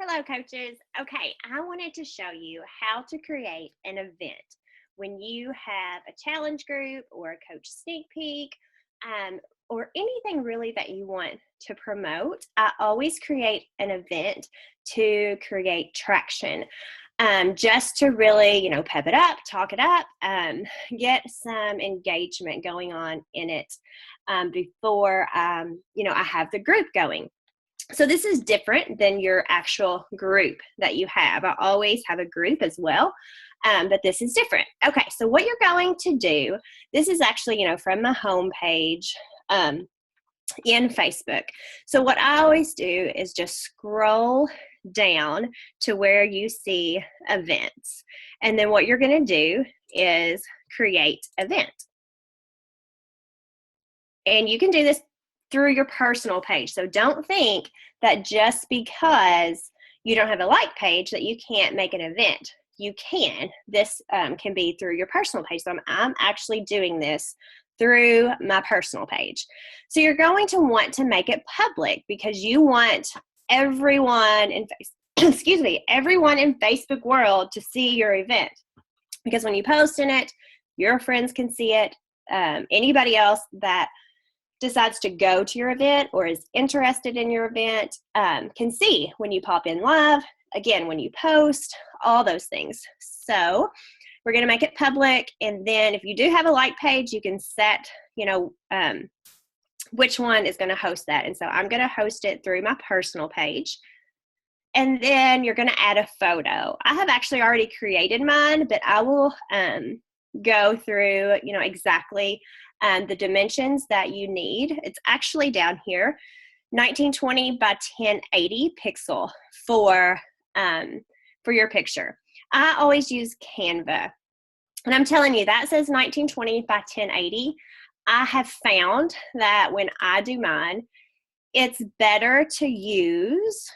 Hello, coaches. Okay, I wanted to show you how to create an event when you have a challenge group or a coach sneak peek, or anything really that you want to promote. I always create an event to create traction, just to really, pep it up, talk it up, get some engagement going on in it before, I have the group going. So this is different than your actual group that you have. I always have a group as well, but this is different. Okay, so what you're going to do, this is actually, from the home page in Facebook. So what I always do is just scroll down to where you see events. And then what you're going to do is create event. And you can do this through your personal page. So don't think that just because you don't have a like page that you can't make an event. You can. This can be through your personal page. So I'm actually doing this through my personal page. So you're going to want to make it public because you want everyone in everyone in Facebook world to see your event. Because when you post in it, your friends can see it. Anybody else that decides to go to your event or is interested in your event can see when you pop in live, again, when you post, all those things. So we're going to make it public. And then if you do have a like page, you can set, which one is going to host that. And so I'm going to host it through my personal page. And then you're going to add a photo. I have actually already created mine, but I will go through, exactly the dimensions that you need. It's actually down here, 1920 by 1080 pixel for your picture. I always use Canva. And I'm telling you, that says 1920 by 1080. I have found that when I do mine, it's better to use,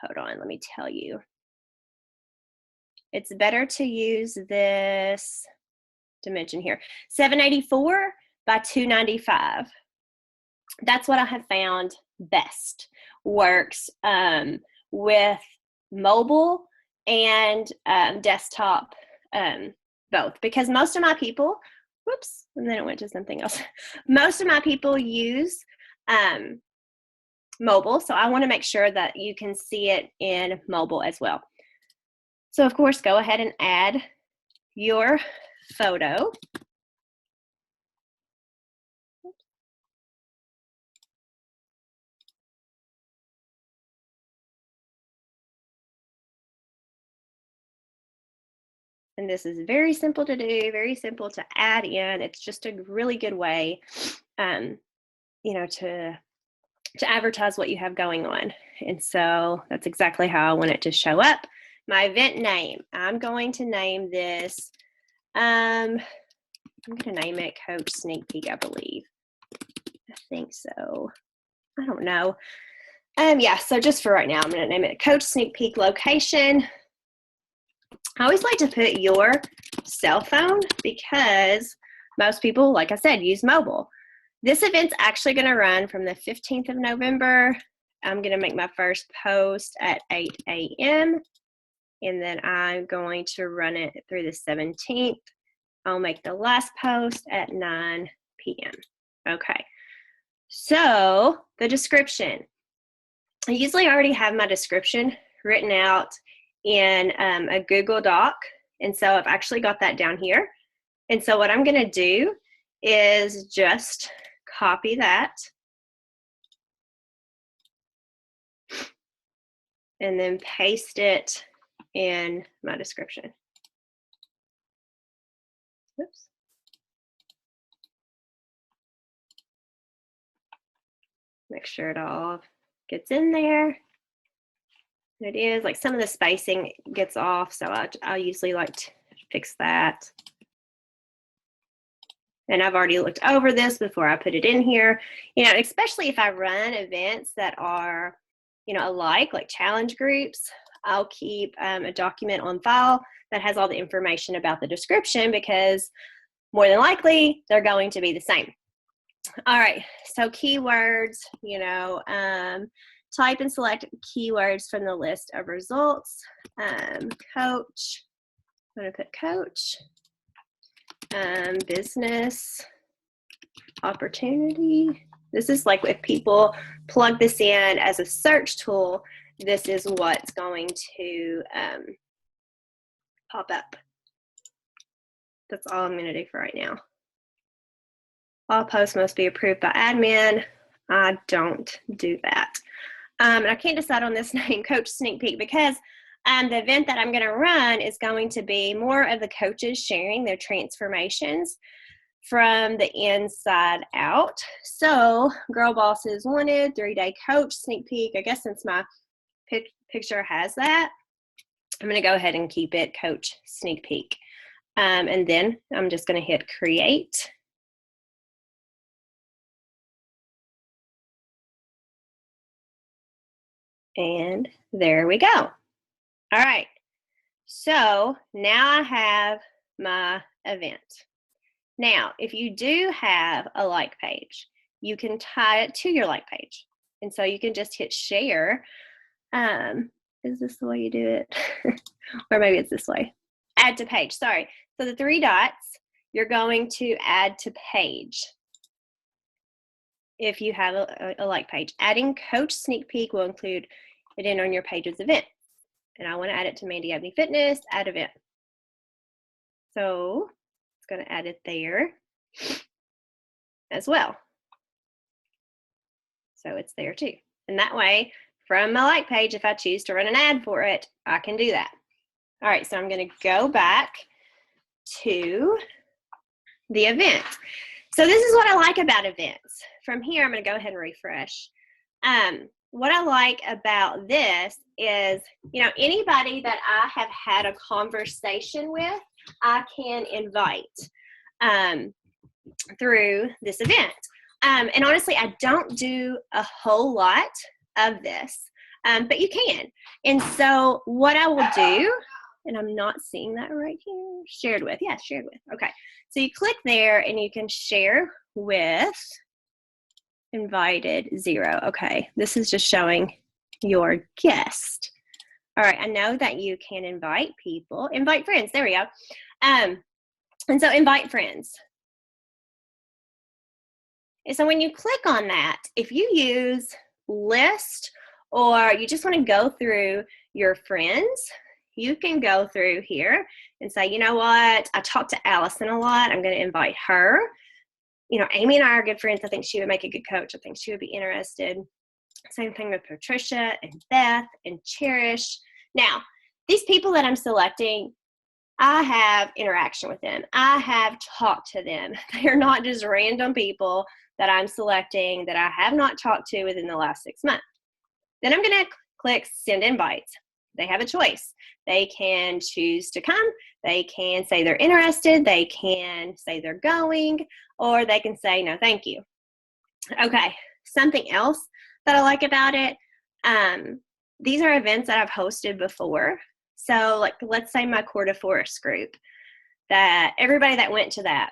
hold on, let me tell you. It's better to use this dimension here, 784 by 295. That's what I have found best works with mobile and desktop both, because most of my people, whoops, and then it went to something else. Most of my people use mobile, so I want to make sure that you can see it in mobile as well. So of course, go ahead and add your photo. And this is very simple to do, very simple to add in. It's just a really good way, to advertise what you have going on. And so that's exactly how I want it to show up. My event name, I'm going to name this, I'm going to name it Coach Sneak Peek, I believe. I think so. I don't know. Yeah, so just for right now, I'm going to name it Coach Sneak Peek location. I always like to put your cell phone because most people, like I said, use mobile. This event's actually going to run from the 15th of November. I'm going to make my first post at 8 a.m. and then I'm going to run it through the 17th. I'll make the last post at 9 p.m. Okay, so the description. I usually already have my description written out in a Google Doc, and so I've actually got that down here. And so what I'm going to do is just copy that and then paste it in my description. Oops. Make sure it all gets in there. It is, like, some of the spacing gets off, so I usually like to fix that. And I've already looked over this before I put it in here, especially if I run events that are, alike, like challenge groups. I'll keep a document on file that has all the information about the description because more than likely they're going to be the same. All right, so keywords, type and select keywords from the list of results. Coach, I'm going to put coach, business opportunity. This is like if people plug this in as a search tool, this is what's going to pop up. That's all I'm going to do for right now. All posts must be approved by admin. I don't do that. And I can't decide on this name, Coach Sneak Peek, because the event that I'm going to run is going to be more of the coaches sharing their transformations from the inside out. So Girl Bosses Wanted, 3-day coach sneak peek. I guess since my picture has that, I'm going to go ahead and keep it coach sneak peek. And then I'm just going to hit create. And there we go. All right. So now I have my event. Now, if you do have a like page, you can tie it to your like page. And so you can just hit share. Is this the way you do it? Or maybe it's this way. Add to page, sorry. So the 3 dots, you're going to add to page if you have a like page. Adding Coach Sneak Peek will include it in on your page's event. And I want to add it to Mandy Abney Fitness, add event. So it's going to add it there as well. So it's there too. And that way, from my like page, if I choose to run an ad for it, I can do that. All right, so I'm going to go back to the event. So this is what I like about events. From here, I'm going to go ahead and refresh. What I like about this is, you know, anybody that I have had a conversation with, I can invite through this event. And honestly, I don't do a whole lot of this, but you can. And so what I will do, and I'm not seeing that right here, shared with, yeah, shared with, okay. So you click there and you can share with invited 0. Okay, this is just showing your guest. All right, I know that you can invite people, invite friends, there we go. And so invite friends. And so when you click on that, if you use list or you just want to go through your friends, you can go through here and say, you know what, I talk to Allison a lot, I'm going to invite her. You know, Amy and I are good friends. I think she would make a good coach. I think she would be interested. Same thing with Patricia and Beth and Cherish. Now, these people that I'm selecting, I have interaction with them. I have talked to them. They are not just random people that I'm selecting that I have not talked to within the last 6 months. Then I'm going to click send invites. They have a choice. They can choose to come. They can say they're interested. They can say they're going, or they can say no, thank you. Okay, something else that I like about it, these are events that I've hosted before. So like, let's say my Coeur de Forest group, that everybody that went to that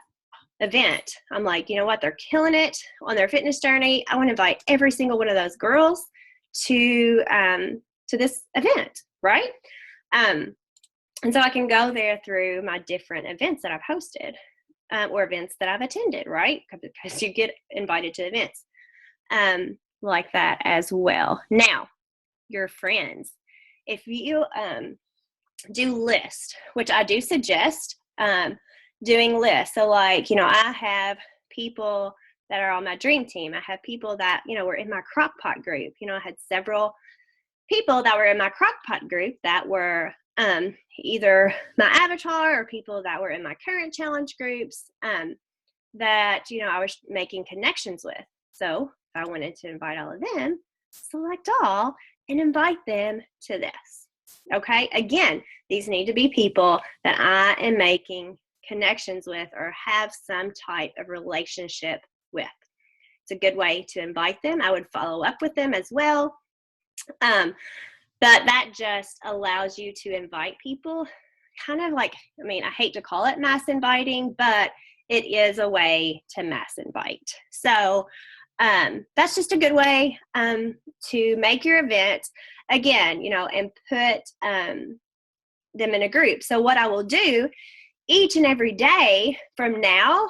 event, I'm like, you know what, they're killing it on their fitness journey. I want to invite every single one of those girls to this event, right? And so I can go there through my different events that I've hosted or events that I've attended, right? Because you get invited to events like that as well. Now, your friends, if you do list, which I do suggest doing lists. So like, you know, I have people that are on my dream team. I have people that, you know, were in my crock pot group. You know, I had several people that were in my crock pot group that were either my avatar or people that were in my current challenge groups that, you know, I was making connections with. So if I wanted to invite all of them, select all and invite them to this. Okay, again, these need to be people that I am making connections with or have some type of relationship with. It's a good way to invite them. I would follow up with them as well. But that just allows you to invite people kind of like, I mean, I hate to call it mass inviting, but it is a way to mass invite. So That's just a good way to make your event, again, and put them in a group. So what I will do each and every day from now,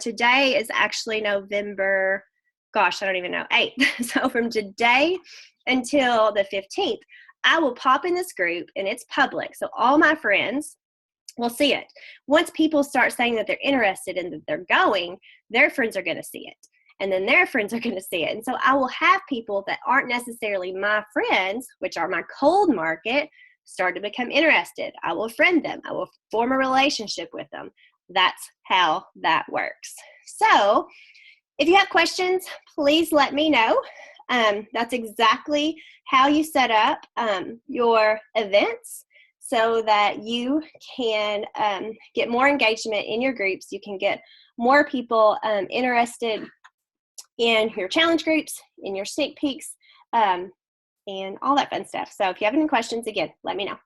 today is actually November, gosh, I don't even know, 8th. So from today until the 15th, I will pop in this group, and it's public. So all my friends will see it. Once people start saying that they're interested and that they're going, their friends are going to see it. And then their friends are going to see it. And so I will have people that aren't necessarily my friends, which are my cold market, start to become interested. I will friend them. I will form a relationship with them. That's how that works. So if you have questions, please let me know. That's exactly how you set up your events so that you can get more engagement in your groups. You can get more people interested in your challenge groups, in your sneak peeks, and all that fun stuff. So if you have any questions, again, let me know.